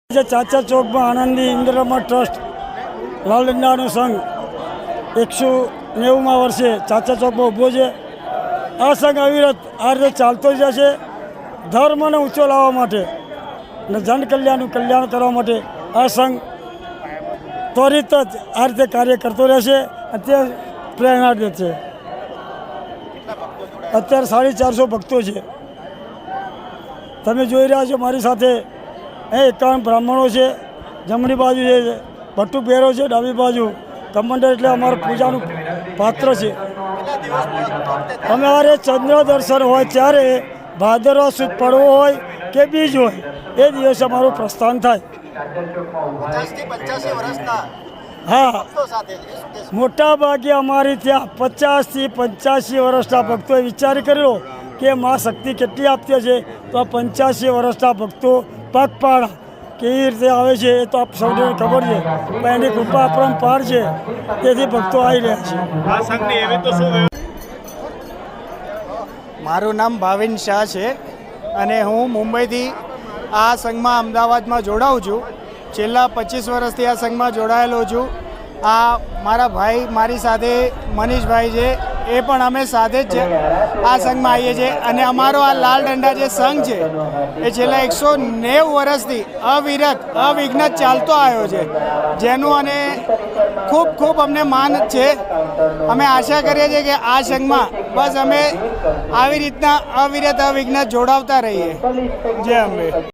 ચાચા ચોકમાં આનંદી ઇન્દ્રમાં ટ્રસ્ટ લાલ દંડાનો સંઘ 190માં વર્ષે ચાચા ચોકમાં ઊભો છે। આ સંઘ અવિરત આ રીતે ચાલતો જ જશે। ધર્મને ઊંચો લાવવા માટે અને જન કલ્યાણનું કલ્યાણ કરવા માટે આ સંઘ ત્વરિત જ આ રીતે કાર્ય કરતો રહેશે। અત્યારે પ્રેરણા દે છે। અત્યારે 450 ભક્તો છે। તમે જોઈ રહ્યા છો મારી સાથે 51 બ્રાહ્મણો છે। જમણી બાજુ છે ભટ્ટુ પહેરો છે, ડાબી બાજુ કમંડળ એટલે અમારું પૂજાનું પાત્ર છે। અમારે ચંદ્ર દર્શન હોય ત્યારે ભાદરવા સુદ પડવો હોય કે બીજ હોય એ દિવસે અમારું પ્રસ્થાન થાય। હા, મોટા ભાગે અમારી ત્યાં 50 થી 85 વર્ષના ભક્તોએ વિચાર કર્યો કે મા શક્તિ કેટલી આપતી છે, તો આ 85 વર્ષના ભક્તો પગપાળા કેવી રીતે આવે છે એ તો આપ સૌને ખબર છે, પણ એની કૃપા આપણને પાર છે, તેથી ભક્તો આવી રહ્યા છે। મારું નામ ભાવિન શાહ છે અને હું મુંબઈથી આ સંઘમાં અમદાવાદમાં જોડાઉં છું। છેલ્લા 25 વર્ષથી આ સંઘમાં જોડાયેલો છું। આ મારા ભાઈ મારી સાથે મનીષભાઈ છે, એ પણ અમે સાથે જ આ સંઘમાં આવીએ છીએ અને અમારો આ લાલ દંડા જે સંઘ છે એ છેલ્લા 190 વર્ષથી અવિરત અવિઘ્ન ચાલતો આવ્યો છે, જેનું અને ખૂબ ખૂબ અમને માન છે। અમે આશા કરીએ છીએ કે આ સંઘમાં બસ અમે આવી રીતના અવિરત અવિઘ્ન જોડાવતા રહીએ। જય અંબે।